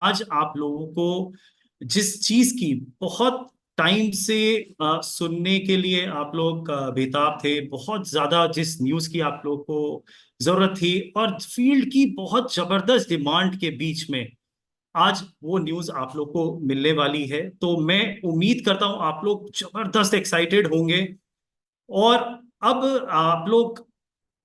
आज आप लोगों को जिस चीज की बहुत टाइम से सुनने के लिए आप लोग बेताब थे, बहुत ज्यादा जिस न्यूज की आप लोग को जरूरत थी और फील्ड की बहुत जबरदस्त डिमांड के बीच में आज वो न्यूज आप लोग को मिलने वाली है। तो मैं उम्मीद करता हूं आप लोग जबरदस्त एक्साइटेड होंगे। और अब आप लोग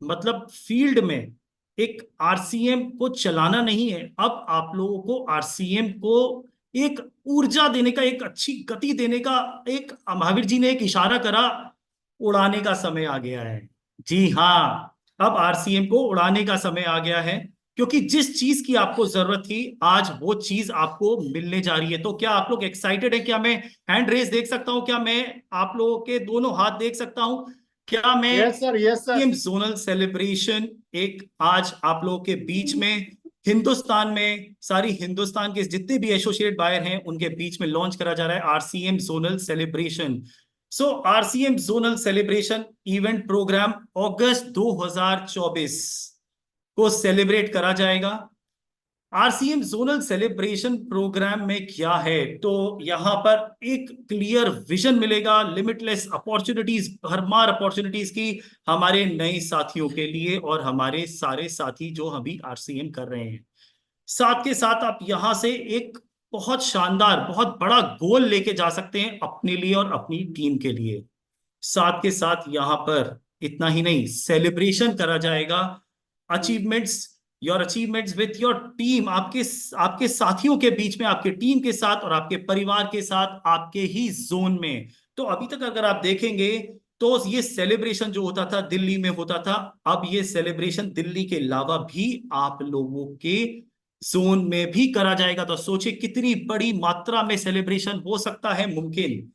मतलब फील्ड में एक आरसीएम को चलाना नहीं है, अब आप लोगों को आरसीएम को एक ऊर्जा देने का, एक अच्छी गति देने का, एक महावीर जी ने एक इशारा करा, उड़ाने का समय आ गया है। जी हाँ, अब आरसीएम को उड़ाने का समय आ गया है, क्योंकि जिस चीज की आपको जरूरत थी आज वो चीज आपको मिलने जा रही है। तो क्या आप लोग एक्साइटेड है? क्या मैं हैंड रेस देख सकता हूं? क्या मैं आप लोगों के दोनों हाथ देख सकता हूं? क्या मैं yes sir, yes sir. Game zonal celebration एक आज आप लोगों के बीच में हिंदुस्तान में सारी हिंदुस्तान के जितने भी एसोसिएट बायर हैं उनके बीच में लॉन्च करा जा रहा है RCM zonal celebration. So RCM zonal celebration event program अगस्त 2024 को सेलिब्रेट करा जाएगा। आरसीएम जोनल सेलिब्रेशन प्रोग्राम में क्या है, तो यहां पर एक क्लियर विजन मिलेगा, लिमिटलेस अपॉर्चुनिटीज, भरमार अपॉर्चुनिटीज की हमारे नए साथियों के लिए और हमारे सारे साथी जो अभी आरसीएम कर रहे हैं। साथ के साथ आप यहां से एक बहुत शानदार, बहुत बड़ा गोल लेके जा सकते हैं अपने लिए और अपनी टीम के लिए। साथ के साथ यहां पर इतना ही नहीं, सेलिब्रेशन करा जाएगा achievements, your achievements with your team, आपके आपके साथियों के बीच में, आपके टीम के साथ और आपके परिवार के साथ, आपके ही जोन में। तो अभी तक अगर आप देखेंगे तो ये सेलिब्रेशन जो होता था दिल्ली में होता था, अब ये सेलिब्रेशन दिल्ली के अलावा भी आप लोगों के जोन में भी करा जाएगा। तो सोचिए कितनी बड़ी मात्रा में सेलिब्रेशन हो सकता है मुमकिन।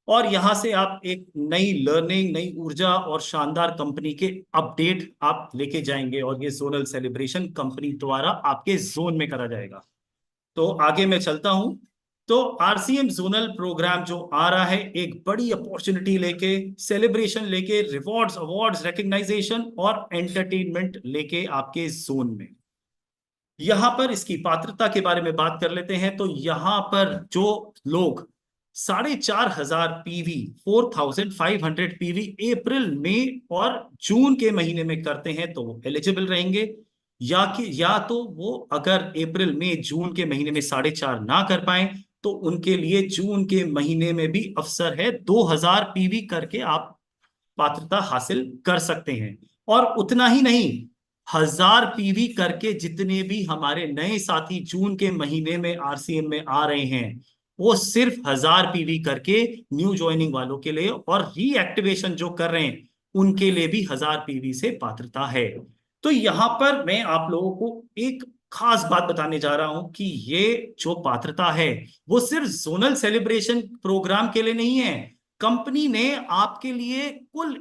और यहां से आप एक नई लर्निंग, नई ऊर्जा और शानदार कंपनी के अपडेट आप लेके जाएंगे, और ये जोनल सेलिब्रेशन कंपनी द्वारा आपके जोन में करा जाएगा। तो आगे मैं चलता हूं। तो आरसीएम जोनल प्रोग्राम जो आ रहा है एक बड़ी अपॉर्चुनिटी लेके, सेलिब्रेशन लेके, रिवॉर्ड्स, अवार्ड्स, रिकग्नाइजेशन और एंटरटेनमेंट लेके आपके जोन में। यहां पर इसकी पात्रता के बारे में बात कर लेते हैं। तो यहां पर जो लोग 4,500 पीवी, 4,500 पीवी अप्रैल मई और जून के महीने में करते हैं तो वो एलिजिबल रहेंगे। या तो वो अगर अप्रैल मई जून के महीने में 4.5 ना कर पाए तो उनके लिए जून के महीने में भी अवसर है, 2,000 पीवी करके आप पात्रता हासिल कर सकते हैं। और उतना ही नहीं, 1,000 पीवी करके जितने भी हमारे नए साथी जून के महीने में आरसीएम में आ रहे हैं वो सिर्फ 1,000 पीवी करके न्यू ज्वाइनिंग वालों के लिए, और रीएक्टिवेशन जो कर रहे हैं उनके लिए भी 1,000 पीवी से पात्रता है। तो यहां पर मैं आप लोगों को एक खास बात बताने जा रहा हूं कि ये जो पात्रता है वो सिर्फ जोनल सेलिब्रेशन प्रोग्राम के लिए नहीं है। कंपनी ने आपके लिए कुल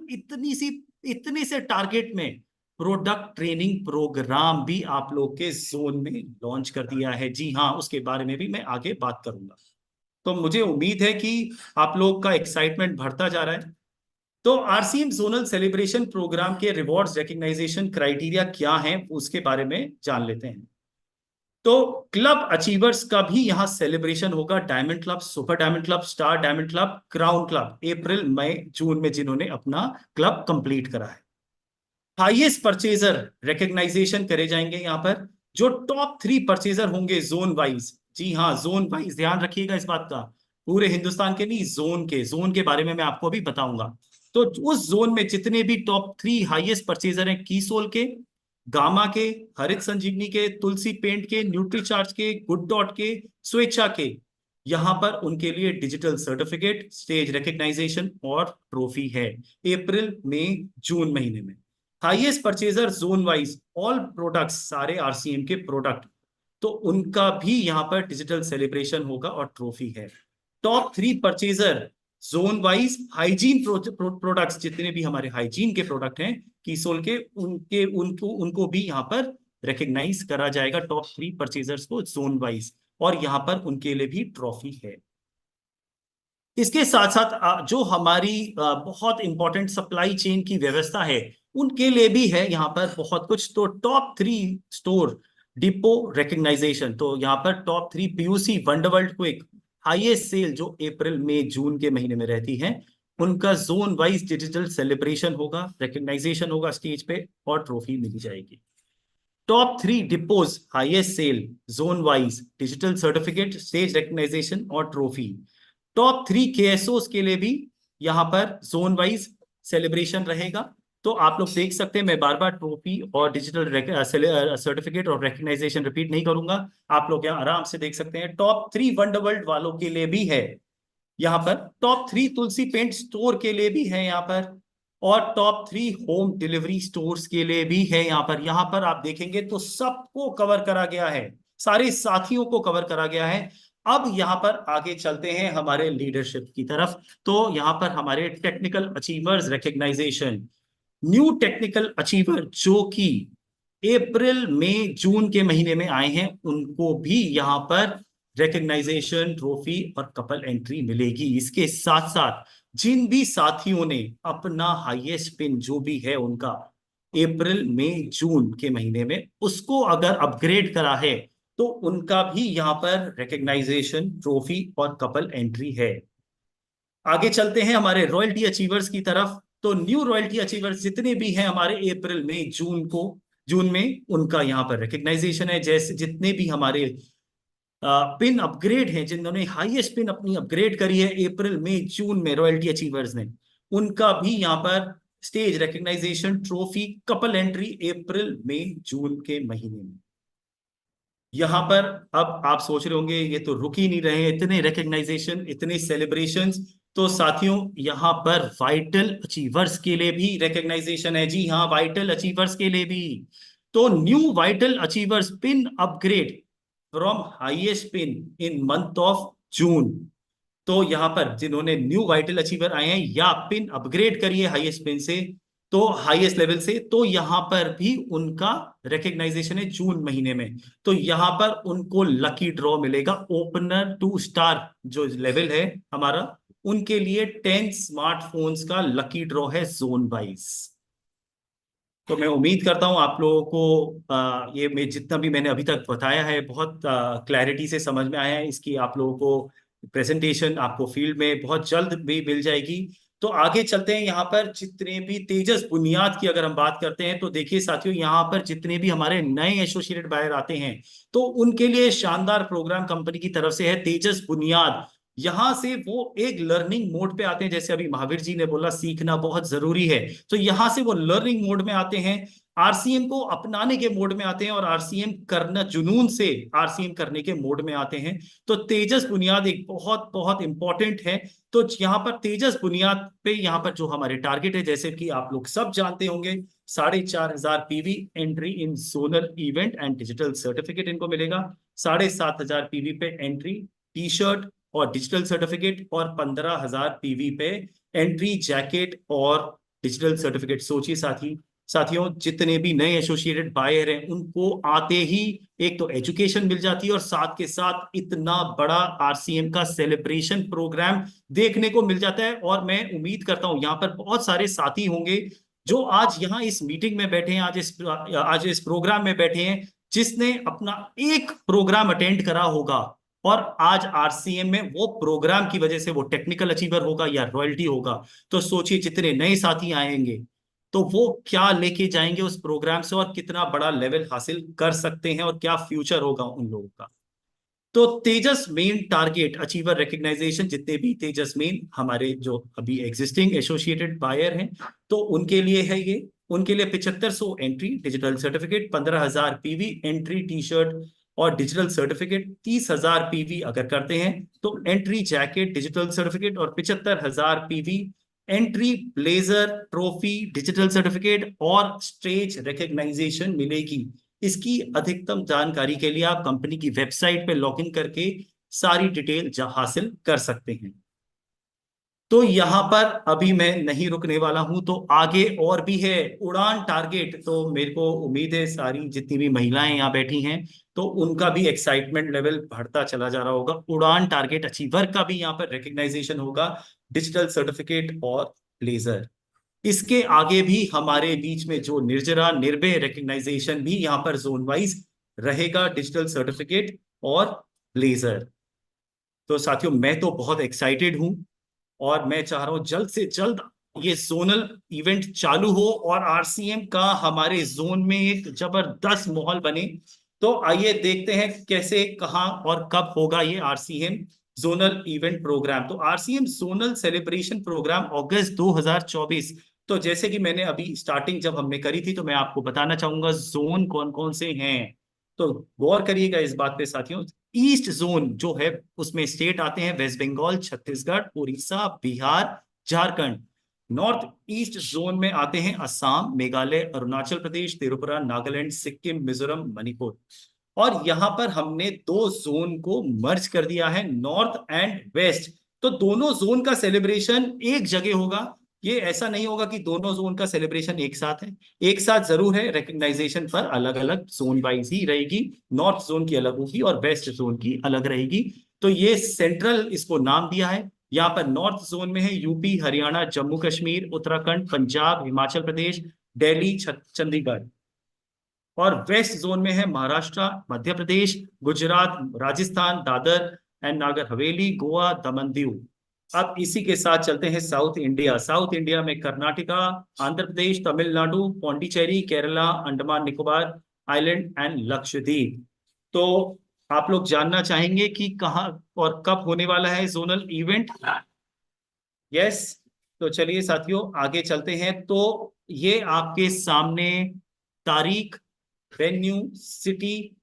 इतने से टारगेट में प्रोडक्ट ट्रेनिंग प्रोग्राम भी आप लोग के जोन में लॉन्च कर दिया है। जी हाँ, उसके बारे में भी मैं आगे बात करूंगा। तो मुझे उम्मीद है कि आप लोग का एक्साइटमेंट बढ़ता जा रहा है। तो आरसीएम जोनल सेलिब्रेशन प्रोग्राम के रिवॉर्ड्स, रिकग्नाइजेशन क्राइटेरिया क्या हैं उसके बारे में जान लेते हैं। तो क्लब अचीवर्स का भी यहां सेलिब्रेशन होगा। Diamond club, super diamond club, star diamond club, crown club, अप्रैल मई जून में जिन्होंने अपना क्लब कंप्लीट करा है। हाईएस्ट परचेजर रिकग्नाइजेशन करे जाएंगे यहां पर, जो टॉप 3 परचेजर होंगे जोन वाइज। जी हाँ, जोन वाइज ध्यान रखिएगा इस बात का, पूरे हिंदुस्तान के नहीं, जोन के बारे में मैं आपको अभी बताऊंगा। तो उस जोन में जितने भी टॉप 3 हाईएस्ट परचेजर हैं, कीसोल के, गामा के, हरित संजीवनी के, तुलसी पेंट के, न्यूट्रीचार्ज के, गुड डॉट के, स्वेच्छा के, यहां पर उनके लिए डिजिटल सर्टिफिकेट, स्टेज रिकग्नाइजेशन और ट्रॉफी है अप्रैल मई जून महीने में। Highest purchaser zone wise all products, सारे आरसीएम के प्रोडक्ट, तो उनका भी यहां पर डिजिटल सेलिब्रेशन होगा और ट्रॉफी है। Top 3 purchaser zone wise hygiene products, जितने भी हमारे हाइजीन के प्रोडक्ट हैं कीसोल के, उनके उनको उनको भी यहां पर रिकग्नाइज करा जाएगा, टॉप 3 परचेजर्स को जोन वाइज, और यहां पर उनके लिए भी ट्रॉफी है। इसके साथ साथ जो हमारी बहुत इंपॉर्टेंट सप्लाई चेन की व्यवस्था है उनके लिए भी है यहाँ पर बहुत कुछ। तो टॉप 3 स्टोर डिपो रिकग्नाइजेशन, तो यहाँ पर top 3 PUC wonderworld quick highest sale जो अप्रैल मई जून के महीने में रहती है, उनका जोन वाइज डिजिटल सेलिब्रेशन होगा, रिकग्नाइजेशन होगा स्टेज पे और ट्रॉफी मिली जाएगी। Top 3 depots highest sell zone wise digital certificate, stage recognisation और ट्रॉफी। टॉप 3 केएसओस के लिए भी यहाँ पर जोन वाइज सेलिब्रेशन रहेगा। तो आप लोग देख सकते हैं, मैं बार बार ट्रॉफी और डिजिटल सर्टिफिकेट और रिकग्नाइजेशन रिपीट नहीं करूंगा, आप लोग यहाँ आराम से देख सकते हैं। टॉप 3 वंडरवर्ल्ड वालों के लिए भी है यहाँ पर, टॉप 3 तुलसी पेंट स्टोर के लिए भी है यहाँ पर, और टॉप 3 होम डिलीवरी स्टोर्स के लिए भी है यहाँ पर। यहाँ पर आप देखेंगे तो सबको कवर करा गया है, सारे साथियों को कवर करा गया है। अब यहाँ पर आगे चलते हैं हमारे लीडरशिप की तरफ। तो यहाँ पर हमारे technical achievers recognisation, new technical achiever जो कि अप्रैल मई जून के महीने में आए हैं, उनको भी यहाँ पर रिकग्नाइजेशन, ट्रॉफी और कपल एंट्री मिलेगी। इसके साथ साथ जिन भी साथियों ने अपना हाईएस्ट पिन जो भी है उनका अप्रैल मई जून के महीने में उसको अगर अपग्रेड करा है, तो उनका भी यहाँ पर रिकग्नाइजेशन, ट्रॉफी और कपल एंट्री है। आगे चलते हैं हमारे रॉयल्टी अचीवर्स की तरफ। तो न्यू रॉयल्टी अचीवर्स जितने भी हैं हमारे अप्रैल में जून में उनका यहाँ पर रिकग्नाइजेशन है। जैसे जितने भी हमारे पिन अपग्रेड हैं, जिन्होंने हाईएस्ट पिन अपनी अपग्रेड करी है अप्रैल में जून में रॉयल्टी अचीवर्स ने, उनका भी यहाँ पर stage recognization, trophy, couple entry अप्रैल में जून के महीने में। यहाँ पर अब आप सोच रहे होंगे ये तो रुक ही नहीं रहे, इतने रिकग्नाइजेशन, इतने सेलिब्रेशंस। तो साथियों यहाँ पर वाइटल अचीवर्स के लिए भी रिकग्नाइजेशन है। जी हाँ, वाइटल अचीवर्स के लिए भी। तो new vital achievers pin upgrade from highest pin in month of June. तो यहाँ पर जिन्होंने न्यू वाइटल अचीवर आए हैं या पिन अपग्रेड करिए हाईएस्ट पिन से, तो हाईएस्ट लेवल से, तो यहाँ पर भी उनका रिकग्नाइजेशन है जून महीने में। तो यहाँ पर उनको लकी ड्रॉ मिलेगा, ओपनर 2 स्टार जो लेवल है हमारा, उनके लिए 10 स्मार्टफोन्स का लकी ड्रॉ है जोन वाइज। तो मैं उम्मीद करता हूं आप लोगों को ये मैं जितना भी मैंने अभी तक बताया है बहुत क्लैरिटी से समझ में आया है। इसकी आप लोगों को प्रेजेंटेशन आपको फील्ड में बहुत जल्द भी मिल जाएगी। तो आगे चलते हैं। यहाँ पर जितने भी तेजस बुनियाद की अगर हम बात करते हैं, तो देखिए साथियों, यहाँ पर जितने भी हमारे नए एसोसिएटेड बायर आते हैं, तो उनके लिए शानदार प्रोग्राम कंपनी की तरफ से है तेजस बुनियाद। यहां से वो एक लर्निंग मोड पे आते हैं, जैसे अभी महावीर जी ने बोला सीखना बहुत जरूरी है, तो यहां से वो लर्निंग मोड में आते हैं, आरसीएम को अपनाने के मोड में आते हैं और आरसीएम करना, जुनून से आरसीएम करने के मोड में आते हैं। तो तेजस बुनियाद एक बहुत बहुत इंपॉर्टेंट है। तो यहाँ पर तेजस बुनियाद पे यहाँ पर जो हमारे टारगेट है, जैसे कि आप लोग सब जानते होंगे, 4,500 PV entry in zonal event and digital certificate इनको मिलेगा। 7,500 पीवी पे एंट्री टी शर्ट और डिजिटल सर्टिफिकेट, और 15,000 पीवी पे एंट्री जैकेट और डिजिटल सर्टिफिकेट। सोचिए साथियों, जितने भी नए एसोसिएटेड बायर हैं उनको आते ही एक तो एजुकेशन मिल जाती है और साथ के साथ इतना बड़ा आरसीएम का सेलिब्रेशन प्रोग्राम देखने को मिल जाता है। और मैं उम्मीद करता हूं यहाँ पर बहुत सारे साथी होंगे जो आज यहाँ इस मीटिंग में बैठे हैं, आज इस प्रोग्राम में बैठे हैं, जिसने अपना एक प्रोग्राम अटेंड करा होगा और आज आरसीएम में वो प्रोग्राम की वजह से वो टेक्निकल अचीवर होगा या रॉयल्टी होगा। तो सोचिए जितने नए साथी आएंगे तो वो क्या लेके जाएंगे उस प्रोग्राम से और कितना बड़ा लेवल हासिल कर सकते हैं और क्या फ्यूचर होगा उन लोगों का। तो तेजस मेन टारगेट अचीवर रिकग्नाइजेशन, जितने भी तेजस मेन हमारे जो अभी एग्जिस्टिंग एसोसिएटेड बायर हैं, तो उनके लिए है ये। उनके लिए 7500 entry digital certificate, 15,000 PV entry T shirt और डिजिटल सर्टिफिकेट, 30,000 पीवी अगर करते हैं तो एंट्री जैकेट, डिजिटल सर्टिफिकेट, और 75,000 PV entry blazer, trophy, digital certificate और स्टेज रिकग्नाइजेशन मिलेगी। इसकी अधिकतम जानकारी के लिए आप कंपनी की वेबसाइट पे लॉगिन करके सारी डिटेल हासिल कर सकते हैं। तो यहां पर अभी मैं नहीं रुकने वाला हूं, तो आगे और भी है उड़ान टारगेट। तो मेरे को उम्मीद है सारी जितनी भी महिलाएं यहाँ बैठी हैं तो उनका भी एक्साइटमेंट लेवल बढ़ता चला जा रहा होगा। उड़ान टारगेट अचीवर का भी यहाँ पर रिकग्नाइजेशन होगा, डिजिटल सर्टिफिकेट और ब्लेजर। इसके आगे भी हमारे बीच में जो निर्जरा, निर्भय रिकग्नाइजेशन भी यहाँ पर जोन वाइज रहेगा डिजिटल सर्टिफिकेट और ब्लेजर। तो साथियों मैं तो बहुत एक्साइटेड हूं और मैं चाह रहा हूं जल्द से जल्द ये जोनल इवेंट चालू हो और आरसीएम का हमारे जोन में एक जबरदस्त माहौल बने। तो आइए देखते हैं कैसे, कहां और कब होगा ये आरसीएम जोनल इवेंट प्रोग्राम। तो आरसीएम जोनल सेलिब्रेशन प्रोग्राम अगस्त 2024। तो जैसे कि मैंने अभी स्टार्टिंग जब हमने करी थी तो मैं आपको बताना चाहूंगा जोन कौन कौन से हैं। तो गौर करिएगा इस बात पे साथियों। ईस्ट जोन जो है उसमें स्टेट आते हैं West Bengal, Chhattisgarh, Orissa, Bihar, Jharkhand. North east zone में आते हैं असम, मेघालय, अरुणाचल प्रदेश, त्रिपुरा, नागालैंड, सिक्किम, मिजोरम, मणिपुर। और यहां पर हमने दो जोन को मर्ज कर दिया है, नॉर्थ एंड वेस्ट। तो दोनों जोन का सेलिब्रेशन एक जगह होगा। ये ऐसा नहीं होगा कि दोनों जोन का सेलिब्रेशन एक साथ है। एक साथ जरूर है, रिकग्नाइजेशन पर अलग अलग जोन वाइज ही रहेगी। नॉर्थ जोन की अलग होगी और वेस्ट जोन की अलग रहेगी। तो ये सेंट्रल इसको नाम दिया है। यहाँ पर नॉर्थ जोन में है यूपी, हरियाणा, जम्मू कश्मीर, उत्तराखंड, पंजाब, हिमाचल प्रदेश, दिल्ली, चंडीगढ़। और वेस्ट जोन में है महाराष्ट्र, मध्य प्रदेश, गुजरात, राजस्थान, दादर एंड नागर हवेली, गोवा, दमन दीव। अब इसी के साथ चलते हैं साउथ इंडिया। साउथ इंडिया में कर्नाटका, आंध्र प्रदेश, तमिलनाडु, पौंडीचेरी, केरला, अंडमान निकोबार आइलैंड एंड लक्षद्वीप। तो आप लोग जानना चाहेंगे कि कहाँ और कब होने वाला है जोनल इवेंट। यस। तो चलिए साथियों आगे चलते हैं। तो ये आपके सामने तारीख, वेन्यू, सिटी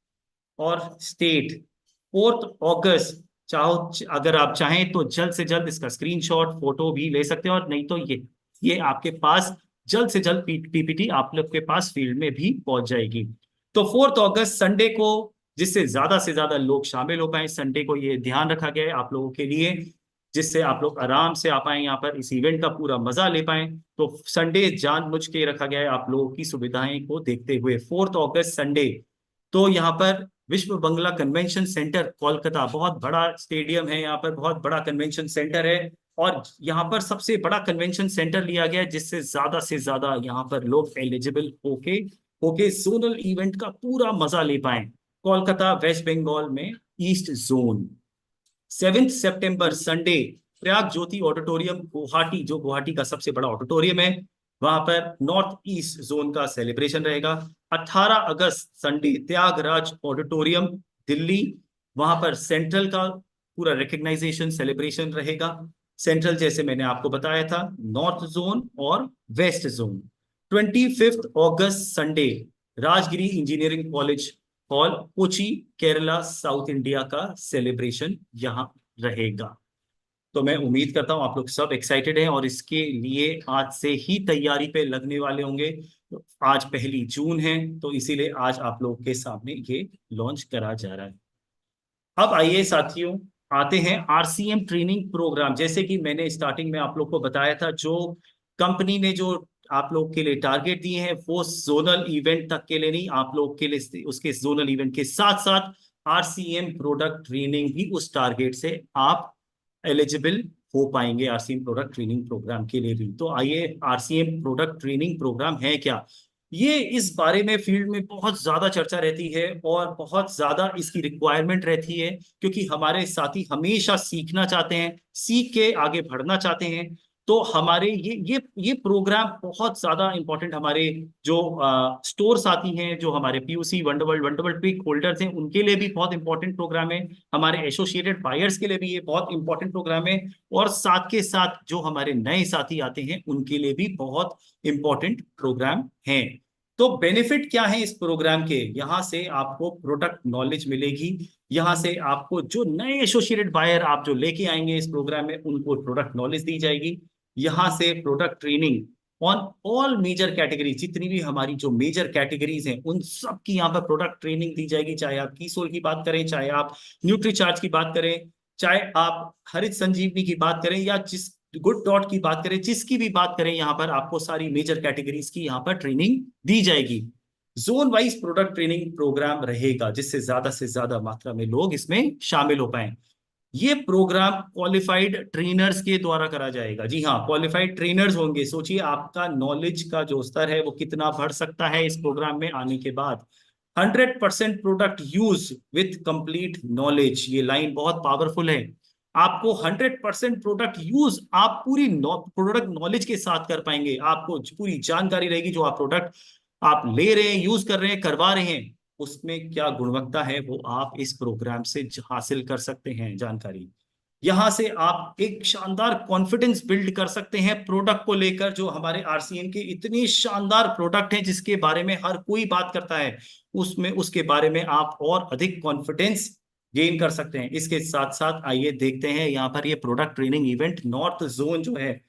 और स्टेट। 4 अगस्त। चाहो अगर आप चाहें तो जल्द से जल्द इसका स्क्रीनशॉट फोटो भी ले सकते हैं, और नहीं तो ये आपके पास जल्द से जल्द पीपीटी आप लोग के पास फील्ड में भी पहुंच जाएगी। तो 4 अगस्त संडे को, जिससे ज्यादा से ज्यादा लोग शामिल हो पाए, संडे को ये ध्यान रखा गया है आप लोगों के लिए, जिससे आप लोग आराम से आ पाए यहाँ पर इस इवेंट का पूरा मजा ले पाए। तो संडे जानबूझ के रखा गया है आप लोगों की सुविधाएं को देखते हुए, 4 अगस्त संडे। तो यहाँ पर विश्व बंगला कन्वेंशन सेंटर कोलकाता, बहुत बड़ा स्टेडियम है यहाँ पर, बहुत बड़ा कन्वेंशन सेंटर है। और यहाँ पर सबसे बड़ा कन्वेंशन सेंटर लिया गया है, जिससे ज्यादा से ज्यादा यहाँ पर लोग एलिजिबल होके होके जोनल इवेंट का पूरा मजा ले पाए। कोलकाता, वेस्ट बंगाल में, ईस्ट जोन। 7 सितंबर संडे, प्रयाग ज्योति ऑडिटोरियम गुवाहाटी, जो गुवाहाटी का सबसे बड़ा ऑडिटोरियम है, वहां पर नॉर्थ ईस्ट जोन का सेलिब्रेशन रहेगा। 18 अगस्त संडे, त्यागराज ऑडिटोरियम दिल्ली, वहां पर सेंट्रल का पूरा रिकग्नाइजेशन सेलिब्रेशन रहेगा। सेंट्रल जैसे मैंने आपको बताया था, नॉर्थ जोन और वेस्ट जोन। 25 अगस्त Sunday, Rajagiri engineering college hall, Kochi, Kerala, south India का सेलिब्रेशन यहां रहेगा। तो मैं उम्मीद करता हूं आप लोग सब एक्साइटेड हैं और इसके लिए आज से ही तैयारी पे लगने वाले होंगे। तो आज 1 जून है, तो इसीलिए आज आप लोग के सामने ये लॉन्च करा जा रहा है। अब आइए साथियों, आते हैं आरसीएम ट्रेनिंग प्रोग्राम। जैसे कि मैंने स्टार्टिंग में आप लोग को बताया था, जो कंपनी ने जो आप लोग के लिए टारगेट दिए हैं वो जोनल इवेंट तक के लिए नहीं, आप लोग के लिए उसके जोनल इवेंट के साथ साथ आरसीएम प्रोडक्ट ट्रेनिंग भी उस टारगेट से आप एलिजिबल हो पाएंगे आरसीएम प्रोडक्ट ट्रेनिंग प्रोग्राम के लिए भी। तो आइए, आरसीएम प्रोडक्ट ट्रेनिंग प्रोग्राम है क्या, ये इस बारे में फील्ड में बहुत ज्यादा चर्चा रहती है और बहुत ज्यादा इसकी रिक्वायरमेंट रहती है, क्योंकि हमारे साथी हमेशा सीखना चाहते हैं, सीख के आगे बढ़ना चाहते हैं। तो हमारे ये प्रोग्राम बहुत ज्यादा इंपॉर्टेंट, हमारे जो स्टोर साथी हैं, जो हमारे पीयूसी, वंडरवर्ल्ड, वंडरवर्ल्ड पिक होल्डर्स हैं, उनके लिए भी बहुत इंपॉर्टेंट प्रोग्राम है। हमारे एसोसिएटेड बायर्स के लिए भी ये बहुत इंपॉर्टेंट प्रोग्राम है। और साथ के साथ जो हमारे नए साथी आते हैं उनके लिए भी बहुत इंपॉर्टेंट प्रोग्राम है। तो बेनिफिट क्या है इस प्रोग्राम के, यहां से आपको प्रोडक्ट नॉलेज मिलेगी। यहां से आपको जो नए एसोसिएटेड बायर आप जो लेके आएंगे इस प्रोग्राम में, उनको प्रोडक्ट नॉलेज दी जाएगी। यहां से product training on all major category, जितनी भी हमारी जो मेजर कैटेगरीज हैं उन सब की यहाँ पर प्रोडक्ट ट्रेनिंग दी जाएगी। चाहे आप कीसोल की बात करें, चाहे आप न्यूट्रीचार्ज की बात करें, चाहे आप हरित संजीवनी की बात करें, या जिस गुड डॉट की बात करें, जिसकी भी बात करें, यहाँ पर आपको सारी मेजर कैटेगरीज की यहाँ पर ट्रेनिंग दी जाएगी। Zone wise product training program रहेगा, जिससे ज्यादा से ज्यादा मात्रा में लोग इसमें शामिल हो पाए। ये प्रोग्राम क्वालिफाइड ट्रेनर्स के द्वारा करा जाएगा। जी हाँ, क्वालिफाइड ट्रेनर्स होंगे। सोचिए आपका नॉलेज का जो स्तर है वो कितना बढ़ सकता है इस प्रोग्राम में आने के बाद। 100% product use with complete knowledge, ये लाइन बहुत पावरफुल है। आपको 100% प्रोडक्ट यूज आप पूरी प्रोडक्ट नॉलेज के साथ कर पाएंगे। आपको पूरी जानकारी रहेगी जो आप प्रोडक्ट आप ले रहे हैं, यूज कर रहे हैं, करवा रहे हैं, उसमें क्या गुणवत्ता है वो आप इस प्रोग्राम से हासिल कर सकते हैं जानकारी। यहां से आप एक शानदार कॉन्फिडेंस बिल्ड कर सकते हैं प्रोडक्ट को लेकर। जो हमारे आरसीएम के इतने शानदार प्रोडक्ट हैं जिसके बारे में हर कोई बात करता है, उसमें उसके बारे में आप और अधिक कॉन्फिडेंस गेन कर सकते हैं। इसके साथ साथ आइए देखते हैं यहाँ पर ये product training event north zone जो है,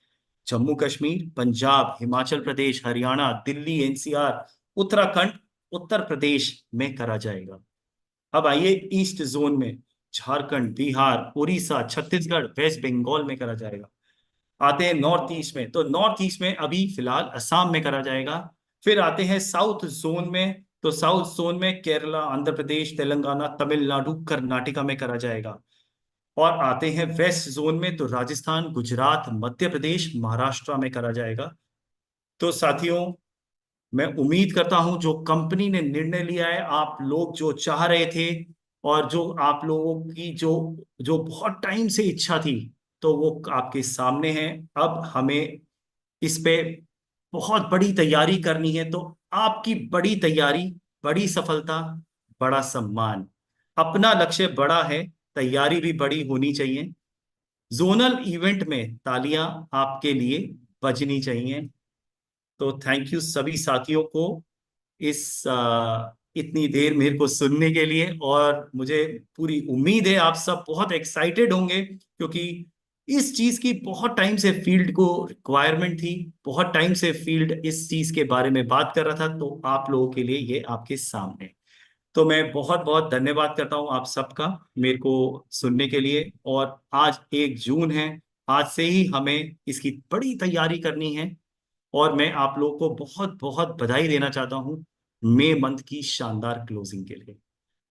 जम्मू कश्मीर, पंजाब, हिमाचल प्रदेश, हरियाणा, दिल्ली, एनसीआर, उत्तराखंड, उत्तर प्रदेश में करा जाएगा। अब आइए ईस्ट जोन में, झारखंड, बिहार, उड़ीसा, छत्तीसगढ़, वेस्ट बंगाल में करा जाएगा। आते हैं नॉर्थ ईस्ट में, तो नॉर्थ ईस्ट में अभी फिलहाल असम में करा जाएगा। फिर आते हैं साउथ जोन में, तो साउथ जोन में केरला, आंध्र प्रदेश, तेलंगाना, तमिलनाडु, कर्नाटका में करा जाएगा। और आते हैं वेस्ट जोन में, तो राजस्थान, गुजरात, मध्य प्रदेश, महाराष्ट्र में करा जाएगा। तो साथियों, मैं उम्मीद करता हूं जो कंपनी ने निर्णय लिया है, आप लोग जो चाह रहे थे और जो आप लोगों की जो जो बहुत टाइम से इच्छा थी, तो वो आपके सामने है। अब हमें इस पे बहुत बड़ी तैयारी करनी है। तो आपकी बड़ी तैयारी, बड़ी सफलता, बड़ा सम्मान। अपना लक्ष्य बड़ा है, तैयारी भी बड़ी होनी चाहिए। जोनल इवेंट में तालियां आपके लिए बजनी चाहिए। तो थैंक यू सभी साथियों को इस इतनी देर मेरे को सुनने के लिए। और मुझे पूरी उम्मीद है आप सब बहुत एक्साइटेड होंगे, क्योंकि इस चीज की बहुत टाइम से फील्ड को रिक्वायरमेंट थी, बहुत टाइम से फील्ड इस चीज के बारे में बात कर रहा था। तो आप लोगों के लिए ये आपके सामने। तो मैं बहुत बहुत धन्यवाद करता हूँ आप सबका मेरे को सुनने के लिए। और आज 1 जून है, आज से ही हमें इसकी बड़ी तैयारी करनी है। और मैं आप लोगों को बहुत बहुत बधाई देना चाहता हूं मई मंथ की शानदार क्लोजिंग के लिए।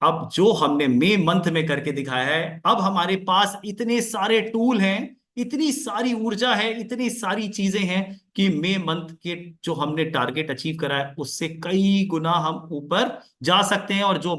अब जो हमने मई मंथ में करके दिखाया है, अब हमारे पास इतने सारे टूल हैं, इतनी सारी ऊर्जा है, इतनी सारी चीजें हैं कि मई मंथ के जो हमने टारगेट अचीव करा है उससे कई गुना हम ऊपर जा सकते हैं। और जो